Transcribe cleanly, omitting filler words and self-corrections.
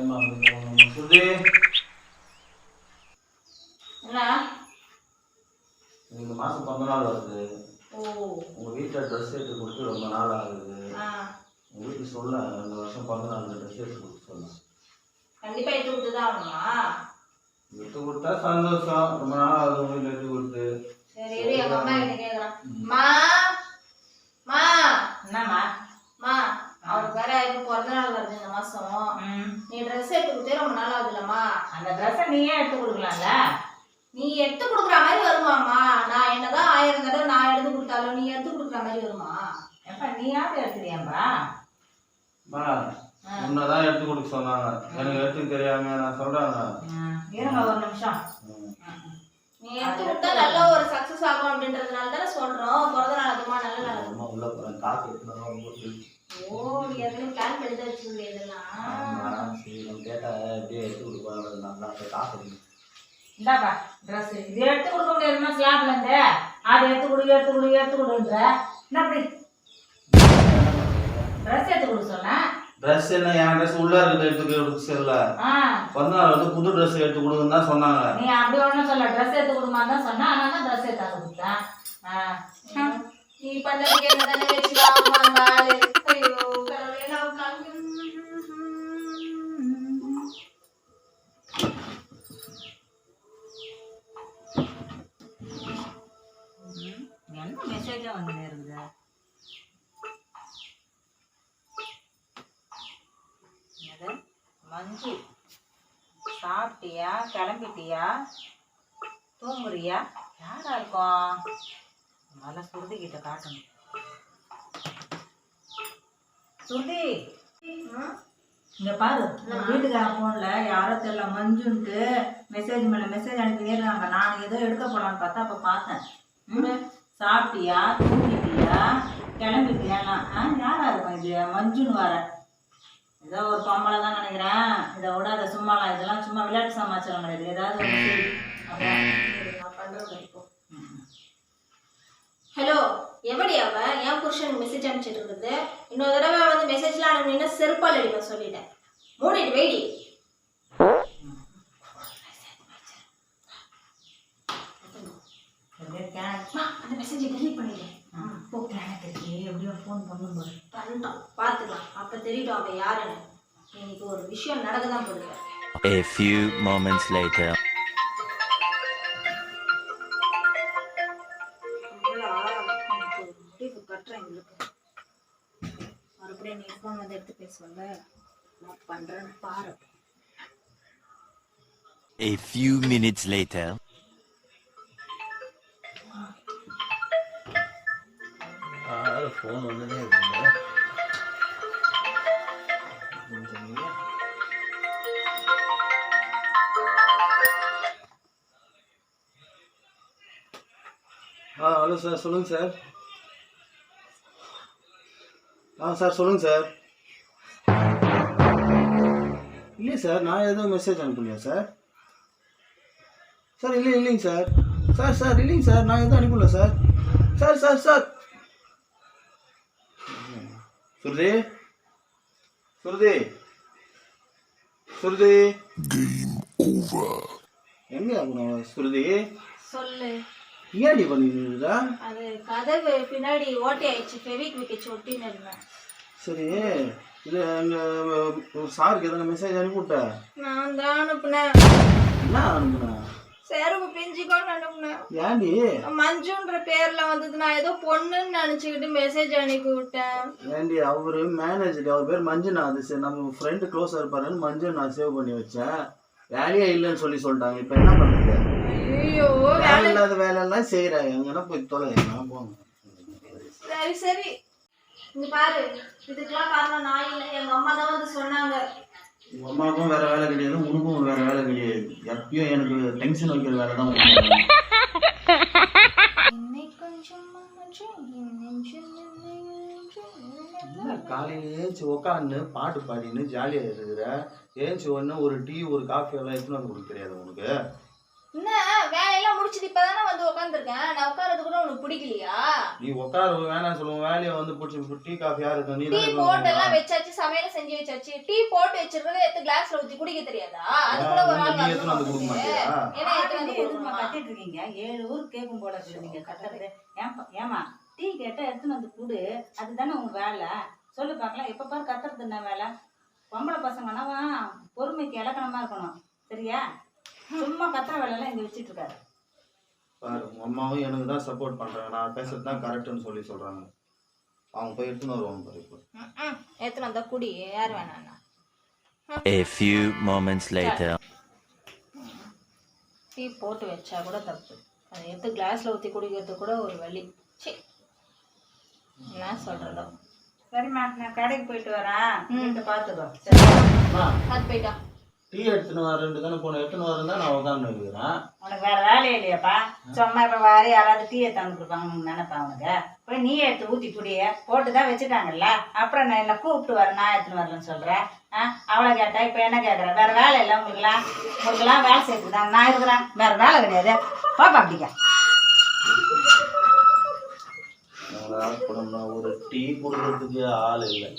இந்த மாசம் 10 நாள் வருது. உங்க வீட்டுல ட்ரெஸ் எடுத்து கொடுத்து ரொம்ப நாள் ஆகுது. உங்க வீட்டுல சொல்ல இந்த வருஷம் 14 ட்ரெஸ் எடுத்து கொடுத்து சொல்ல. கண்டிப்பா எடுத்து கொடுத்துதான் ஆகணுமா? எடுத்து கொடுத்தா சந்தோஷம். ரொம்ப நாள் ஆகுது உங்க வீட்டுல எடுத்து கொடுத்து. சரி இரு, எங்க அம்மா கிட்ட கேக்குறேன். மா மா என்னம்மா? மா அவருக்கு வேற இப்ப பிறந்த நாள் வருது இந்த மாசம். நீ ட்ரெஸ் எடுத்து கொடுத்தே ரொம்ப நாள் ஆகுதுல்லம்மா. அந்த ட்ரெஸ்ஸை நீயே எடுத்து கொடுக்கலாம்ல? நீ எடுத்து கொடுக்குற மாதிரி வருமாம்மா? நான் என்னதான் 1000 தடவை நான் எடுத்து கொடுத்தாலும் நீ எடுத்து கொடுக்குற மாதிரி வருமா? எப்ப நீயாவது எடுத்துறியாம்பா? உன்னதான் எடுத்து கொடுக்க சொன்னாங்க. எனக்கு எடுத்து தெரியாம நான் சொல்றாங்க. இருங்க ஒரு நிமிஷம். நீ எடுத்து கொடுத்தா நல்ல ஒரு சக்சஸ் ஆகும் அப்படின்றதுனால தானே சொல்றோம். பிறந்த நாள் அதுமா நல்ல நாள். அம்மா உள்ள போறேன். காசு எடுத்துனா ரொம்ப பிடிச்சி. ஓ நீ எதுவும் பிளான் பண்ணி தான் வச்சுருக்க இதெல்லாம். சரி நம்ம கேட்டா எப்படியே எடுத்து கொடுப்பாங்க. நல்லா காசு எடுக்கணும். இந்தாப்பா ட்ரெஸ். இது எடுத்து கொடுக்க முடியாதுமா ஸ்லாப்ல இருந்து. அது எடுத்து கொடுக்க எடுத்து கொடுன்ற என்ன அப்படி ட்ரெஸ் எடுத்து கொடுக்க சொன்னேன். ட்ரெஸ் என்ன என் ட்ரெஸ் உள்ள இருக்குது எடுத்து கொடுக்க சொல்லல. பிறந்தநாள் வந்து புது ட்ரெஸ் எடுத்து கொடுக்குன்னு தான் சொன்னாங்க. நீ அப்படி ஒன்றும் சொல்ல. ட்ரெஸ் எடுத்து கொடுமா தான் சொன்னா. ஆனால் தான் ட்ரெஸ் எடுத்து கொடுத்தேன். நீ பண்ணதுக்கு என்ன தானே வச்சுக்கலாம். ஐயோ கடவுளே நான் என்ன மெசேஜா வந்து இருக்குது? மஞ்சு சாப்பிட்டியா? கிளம்பிட்டியா? தூங்குறியா? யாரா இருக்கும்? நல்லா சுருதி கிட்ட காட்டணும். சுருதி இங்க பாரு. வீட்டுக்கார போன்ல யாரோ தெரியல மஞ்சுன்ட்டு மெசேஜ் மேல மெசேஜ் அனுப்பினே இருக்காங்க. நான் ஏதோ எடுக்க போலான்னு பார்த்தா அப்ப பார்த்தேன். சாப்பிட்டியா? தூங்கிட்டியா? கிளம்பிட்டியானா? யாரா இருக்கும் இது? மஞ்சுன்னு வர ஏதோ ஒரு பொம்பளை தான் நினைக்கிறேன். இதை விட அதை சும்மாலாம். இதெல்லாம் சும்மா விளையாட்டு சமாச்சாரம் கிடையாது. ஏதாவது ஒரு ஹலோ எப்படி அவ என் புருஷனுக்கு மெசேஜ் அனுப்பிச்சிட்டு இருக்குது? இன்னொரு தடவை வந்து மெசேஜ்லாம் அனுப்பினா செருப்பால் அடிப்பேன் சொல்லிட்டேன். மூடிட்டு வெயிடி. அந்த மெசேஜை டெலீட் பண்ணிட்டேன். எப்படியோ ஃபோன் பண்ணும்போது பண்ணிட்டோம் பார்த்துக்கலாம். அப்போ தெரியட்டும் அவ யாருன்னு. இன்னைக்கு ஒரு விஷயம் நடக்கதான் போடுங்க. A few moments later. மறுபடியும் நீ ஃபோன் வந்து எடுத்து பேசுவாங்க. நான் பண்றேன்னு பாரு. A few minutes later. Phone வந்துட்டே இருக்குங்க. ஹலோ சார் சொல்லுங்க சார். சார் சொல்லுங்க சார். இல்லையே சார் நான் எதுவும் மெசேஜ் அனுப்பலையா சார்? சார் இல்லைங்க சார். சார் இல்லைங்க சார் நான் எதுவும் அனுப்பல சார். சார் சுருதி கேம் ஓவர். எங்க ஆகணும் சுருதி? சொல்லு. ஏன்டி பண்ணிருந்தா? அது கதவு பின்னாடி ஓட்டை ஆயிடுச்சு. ஃபெவிக்விக் வச்சு ஒட்டின்னு இருந்தேன். சரி இது அங்க சாருக்கு எதனா மெசேஜ் அனுப்பிவிட்ட? நான் தான் அனுப்புனேன். என்ன அனுப்புன? சேருவு பிஞ்சிக்கோன்னு அனுப்புனேன். ஏன்டி? மஞ்சுன்ற பேர்ல வந்தது. நான் ஏதோ பொண்ணுன்னு நினைச்சுக்கிட்டு மெசேஜ் அனுப்பி விட்டேன். ஏன்டி அவரு மேனேஜர். அவர் பேர் மஞ்சுனா. அது சரி நம்ம ஃப்ரெண்டு க்ளோஸா இருப்பாருன்னு மஞ்சு நான் சேவ் பண்ணி வச்சேன். வேலையே இல்லைன்னு சொல்லிட்டாங்க. இப்ப என்ன பண்றது? ஐயோ வேலை இல்லாத வேலையெல்லாம் செய்யறாங்க. எங்கன்னா போய் தொலை போங்க. சரி இங்க பாரு. இதுக்கெல்லாம் காரணம் நான் இல்லை. எங்க அம்மா தான் வந்து சொன்னாங்க. உங்க அம்மாவுக்கும் வேற வேலை கிடையாது, உனக்கும் வேற வேலை கிடையாது. எப்பயும் எனக்கு டென்ஷன் வைக்கிற வேலை தான். காலையில ஏஞ்சி உக்காந்து பாட்டு பாடின்னு ஜாலியா இருக்கிற. ஏஞ்சி ஒன்னு ஒரு டீ ஒரு காஃபி எல்லாம் எடுத்துன்னு வந்து கொடுக்க தெரியாது உனக்கு? என்ன வேலையெல்லாம் முடிச்சுட்டு இப்பதானே வந்து உட்காந்துருக்கேன். நான் உட்கார்றது கூட உனக்கு பிடிக்கலையா? நீ உட்கார வேணாம் சொல்லுவோம். வேலையை வந்து பிடிச்சி டீ காஃபி யாரு? நீ டீ போட்டு எல்லாம் வச்சாச்சு. சமையல செஞ்சு வச்சாச்சு. டீ போட்டு வச்சிருக்கதை எடுத்து கிளாஸ்ல ஊத்தி குடிக்க தெரியாதா? அது கூட ஒரு ஆள் நீ எத்தனை வந்து கொடுக்க மாட்டியா? ஏன்னா எத்தனை வந்து எதுமா கொடுக்கணுமா? கத்திட்டு இருக்கீங்க? 7 ஊருக்கு கேட்கும் போல இருக்குது நீங்க கத்துறது. ஏமா டீ கேட்டா எடுத்துன்னு வந்து குடு, அதுதானே உங்க வேலை. சொல்லு பார்க்கலாம். எப்ப பாரு கத்துறது என்ன வேலை? பொம்பளை பசங்கன்னா பொறுமைக்கு இலக்கணமா இருக்கணும், சரியா? சும்மா கத்துற வேலையெல்லாம் இங்க வச்சுட்டு இருக்காரு. பாரு உங்க அம்மாவும் எனக்கு தான் சப்போர்ட் பண்றாங்க, நான் பேசுறது தான் கரெக்ட்னு சொல்லி சொல்றாங்க. அவங்க போய் எடுத்துன்னு வருவாங்க பாரு இப்போ. எத்தனை வந்தா குடி, யார் வேணாண்ணா. A few moments later. Tea போட்டு வச்சா கூட தப்பு, அதை எடுத்து கிளாஸ்ல ஊற்றி குடிக்கிறது கூட ஒரு வழி. சி, என்ன சொல்றதோ. சரிம்மா, நான் கடைக்கு போயிட்டு வரேன், வீட்டை பார்த்துக்கோ. அம்மா, அது போயிட்டா. டீ எடுத்துன்னு வரேன்ட்டு தானே போன, எடுத்துன்னு வரேன் தான் நான் உட்காந்து இருக்கிறேன். உனக்கு வேற வேலையே இல்லையாப்பா? சும்மா இப்ப வேற யாராவது டீயை தந்து கொடுப்பாங்கன்னு நினைப்பா உனக்கு? போய் நீ எடுத்து ஊத்தி குடிய போட்டுதான் வச்சுட்டாங்கல்ல, அப்புறம் நான் என்ன கூப்பிட்டு வரேன், நான் எடுத்துன்னு வரலன்னு சொல்றேன். அவளை கேட்டா இப்ப என்ன கேட்கறேன்? வேற வேலை இல்லை உங்களுக்குலாம் வேலை செய்யறதுதான் நான் இருக்கிறேன், வேற வேலை கிடையாது. பாப்பா அப்படிக்கா ஒரு டீ குடுக்கிறதுக்கு ஆள் இல்லை.